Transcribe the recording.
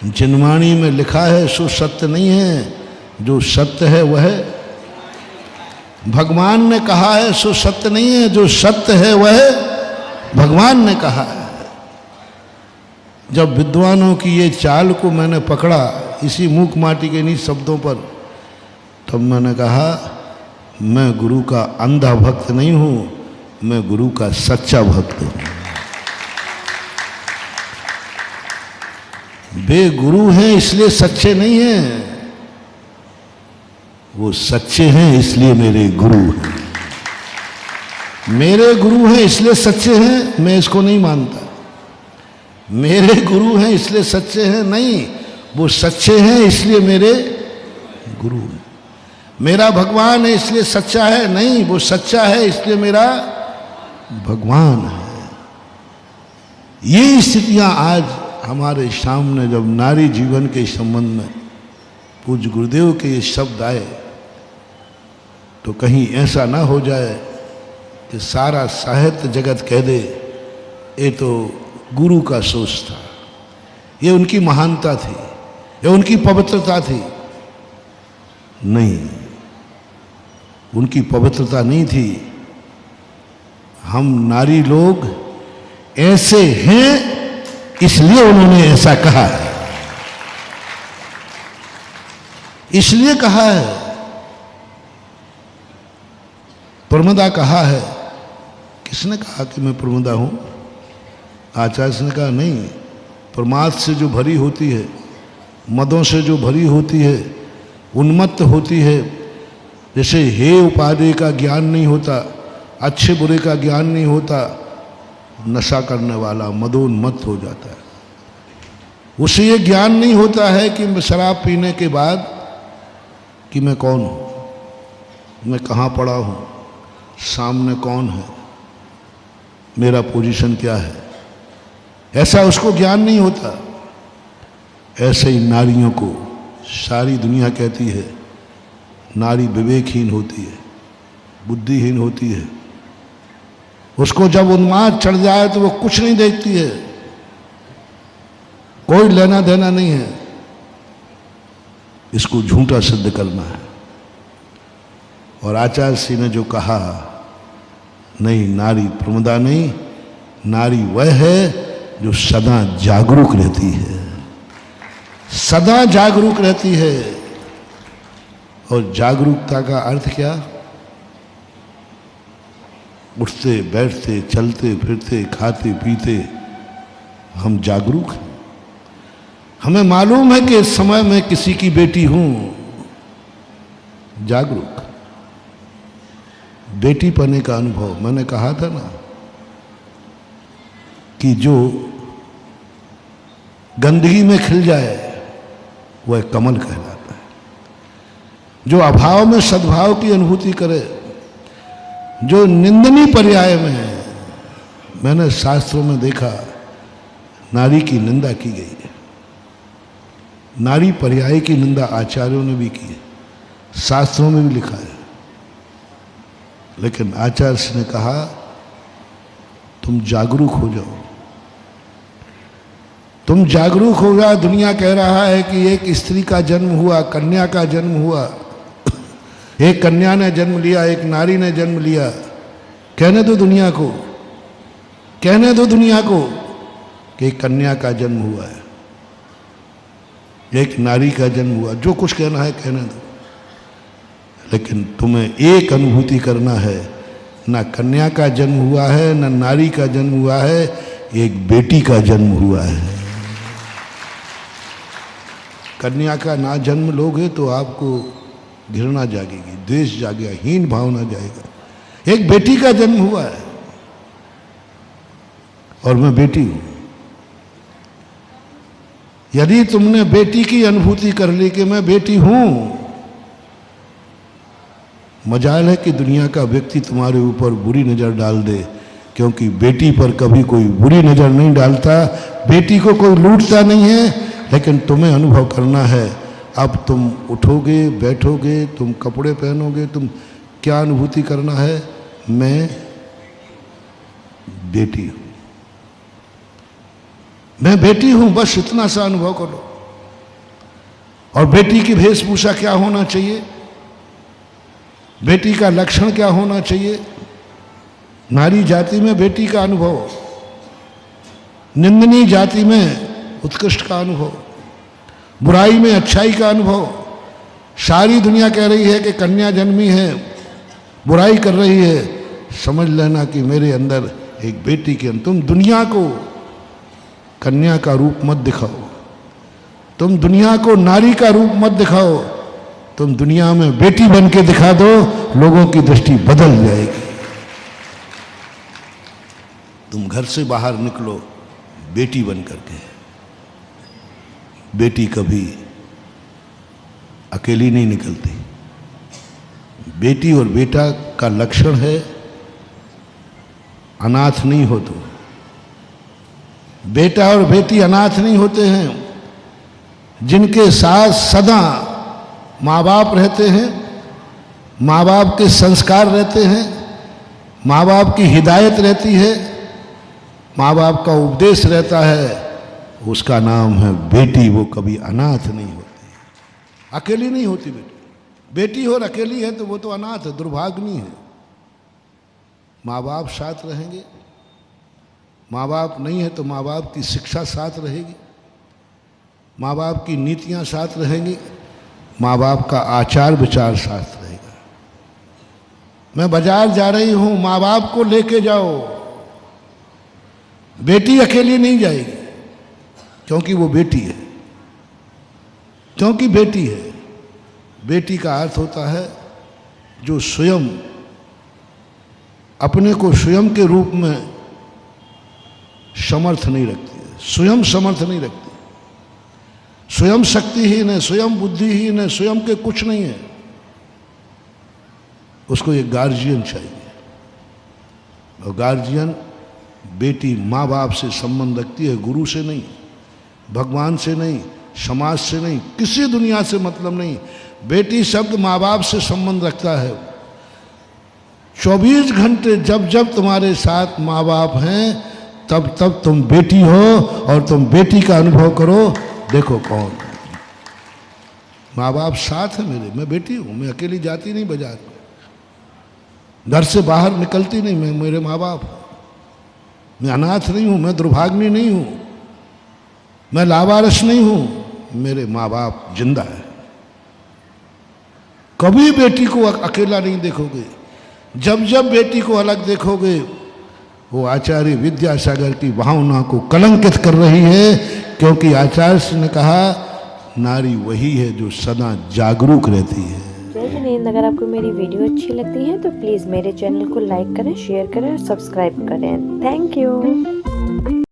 जिनवाणी में लिखा है सो सत्य नहीं है, जो सत्य है वह भगवान ने कहा है, सो सत्य नहीं है, जो सत्य है वह भगवान ने कहा है। जब विद्वानों की ये चाल को मैंने पकड़ा इसी मूक माटी के इन्हीं शब्दों पर, तब मैंने कहा मैं गुरु का अंधा भक्त नहीं हूं, मैं गुरु का सच्चा भक्त हूं। वे गुरु हैं इसलिए सच्चे नहीं हैं, वो सच्चे हैं इसलिए मेरे गुरु हैं। मेरे गुरु हैं इसलिए सच्चे हैं, मैं इसको नहीं मानता। मेरे गुरु हैं इसलिए सच्चे हैं नहीं, वो सच्चे हैं इसलिए मेरे गुरु हैं। मेरा भगवान है इसलिए सच्चा है नहीं, वो सच्चा है इसलिए मेरा भगवान है। ये स्थितियां आज हमारे सामने जब नारी जीवन के संबंध में पूज्य गुरुदेव के ये शब्द आए, तो कहीं ऐसा ना हो जाए कि सारा साहित्य जगत कह दे ये तो गुरु का सोच था, ये उनकी महानता थी, ये उनकी पवित्रता थी। नहीं, उनकी पवित्रता नहीं थी। हम नारी लोग ऐसे हैं इसलिए उन्होंने ऐसा कहा है, इसलिए कहा है। प्रमदा कहा है, किसने कहा कि मैं प्रमदा हूं? आचार्य ने कहा नहीं, प्रमाद से जो भरी होती है, मदों से जो भरी होती है, उन्मत्त होती है, जैसे हे उपाधि का ज्ञान नहीं होता, अच्छे बुरे का ज्ञान नहीं होता, नशा करने वाला मदोन्मत्त हो जाता है। उसे ये ज्ञान नहीं होता है कि शराब पीने के बाद कि मैं कौन हूं, मैं कहाँ पड़ा हूं, सामने कौन है, मेरा पोजीशन क्या है, ऐसा उसको ज्ञान नहीं होता। ऐसे ही नारियों को सारी दुनिया कहती है नारी विवेकहीन होती है, बुद्धिहीन होती है। उसको जब उन्माद चढ़ जाए तो वो कुछ नहीं देखती है, कोई लेना देना नहीं है, इसको झूठा सिद्ध करना है। और आचार्य श्री ने जो कहा, नहीं नारी प्रमदा नहीं, नारी वह है जो सदा जागरूक रहती है, सदा जागरूक रहती है। और जागरूकता का अर्थ क्या? उठते बैठते चलते फिरते खाते पीते हम जागरूक हैं। हमें मालूम है कि इस समय मैं किसी की बेटी हूं, जागरूक। बेटी पने का अनुभव, मैंने कहा था ना कि जो गंदगी में खिल जाए वह कमल कहलाता है। जो अभाव में सद्भाव की अनुभूति करे, जो निंदनीय पर्याय में है, मैंने शास्त्रों में देखा नारी की निंदा की गई है, नारी पर्याय की निंदा आचार्यों ने भी की है, शास्त्रों में भी लिखा है। लेकिन आचार्य ने कहा तुम जागरूक हो जाओ, तुम जागरूक हो जाओ। दुनिया कह रहा है कि एक स्त्री का जन्म हुआ, कन्या का जन्म हुआ, एक कन्या ने जन्म लिया, एक नारी ने जन्म लिया। कहने दो दुनिया को, कहने दो दुनिया को कि एक कन्या का जन्म हुआ है, एक नारी का जन्म हुआ, जो कुछ कहना है कहने दो। लेकिन तुम्हें एक अनुभूति करना है, ना कन्या का जन्म हुआ है, ना नारी का जन्म हुआ है, एक बेटी का जन्म हुआ है। कन्या का ना जन्म लोगे तो आपको घृणा जागेगी, द्वेष जागेगा, हीन भावना जाएगा। एक बेटी का जन्म हुआ है और मैं बेटी हूं। यदि तुमने बेटी की अनुभूति कर ली कि मैं बेटी हूं, मजाल है कि दुनिया का व्यक्ति तुम्हारे ऊपर बुरी नजर डाल दे, क्योंकि बेटी पर कभी कोई बुरी नजर नहीं डालता, बेटी को कोई लूटता नहीं है। लेकिन तुम्हें अनुभव करना है, अब तुम उठोगे बैठोगे, तुम कपड़े पहनोगे, तुम क्या अनुभूति करना है? मैं बेटी हूं, मैं बेटी हूं, बस इतना सा अनुभव करो। और बेटी की वेशभूषा क्या होना चाहिए, बेटी का लक्षण क्या होना चाहिए। नारी जाति में बेटी का अनुभव, निंदनीय जाति में उत्कृष्ट का अनुभव, बुराई में अच्छाई का अनुभव। सारी दुनिया कह रही है कि कन्या जन्मी है, बुराई कर रही है, समझ लेना कि मेरे अंदर एक बेटी के अंदर। तुम दुनिया को कन्या का रूप मत दिखाओ, तुम दुनिया को नारी का रूप मत दिखाओ, तुम दुनिया में बेटी बन के दिखा दो, लोगों की दृष्टि बदल जाएगी। तुम घर से बाहर निकलो बेटी बन करके। बेटी कभी अकेली नहीं निकलती। बेटी और बेटा का लक्षण है अनाथ नहीं हो तुम। बेटा और बेटी अनाथ नहीं होते हैं, जिनके साथ सदा माँ बाप रहते हैं, माँ बाप के संस्कार रहते हैं, माँ बाप की हिदायत रहती है, माँ बाप का उपदेश रहता है, उसका नाम है बेटी। वो कभी अनाथ नहीं होती, अकेली नहीं होती बेटी। बेटी और अकेली है तो वो तो अनाथ है, दुर्भाग्नी है। माँ बाप साथ रहेंगे, माँ बाप नहीं है तो माँ बाप की शिक्षा साथ रहेगी, माँ बाप की नीतियाँ साथ रहेंगी, माँ बाप का आचार विचार साथ रहेगा। मैं बाजार जा रही हूँ, माँ बाप को लेके जाओ। बेटी अकेली नहीं जाएगी, क्योंकि वो बेटी है, क्योंकि बेटी है। बेटी का अर्थ होता है जो स्वयं अपने को स्वयं के रूप में समर्थ नहीं रखती है, स्वयं समर्थ नहीं रखती, स्वयं शक्तिहीन है, स्वयं बुद्धिहीन है, स्वयं के कुछ नहीं है। उसको एक गार्जियन चाहिए, और गार्जियन बेटी माँ बाप से संबंध रखती है, गुरु से नहीं, भगवान से नहीं, समाज से नहीं, किसी दुनिया से मतलब नहीं। बेटी शब्द माँ बाप से संबंध रखता है। 24 घंटे जब जब तुम्हारे साथ माँ बाप हैं, तब तब तुम बेटी हो, और तुम बेटी का अनुभव करो। देखो कौन माँ बाप साथ है मेरे, मैं बेटी हूँ, मैं अकेली जाती नहीं बाजार में, घर से बाहर निकलती नहीं, मैं मेरे माँ बाप हूँ। मैं अनाथ नहीं हूँ, मैं दुर्भाग्नी नहीं हूँ, मैं लावारिस नहीं हूँ, मेरे माँ बाप जिंदा है। कभी बेटी को अकेला नहीं देखोगे। जब जब बेटी को अलग देखोगे, वो आचार्य विद्यासागर की भावना को कलंकित कर रही है, क्योंकि आचार्य ने कहा नारी वही है जो सदा जागरूक रहती है। जय जिनेंद्र। अगर आपको मेरी वीडियो अच्छी लगती है तो प्लीज़ मेरे चैनल को लाइक करें, शेयर करें और सब्सक्राइब करें। Thank you.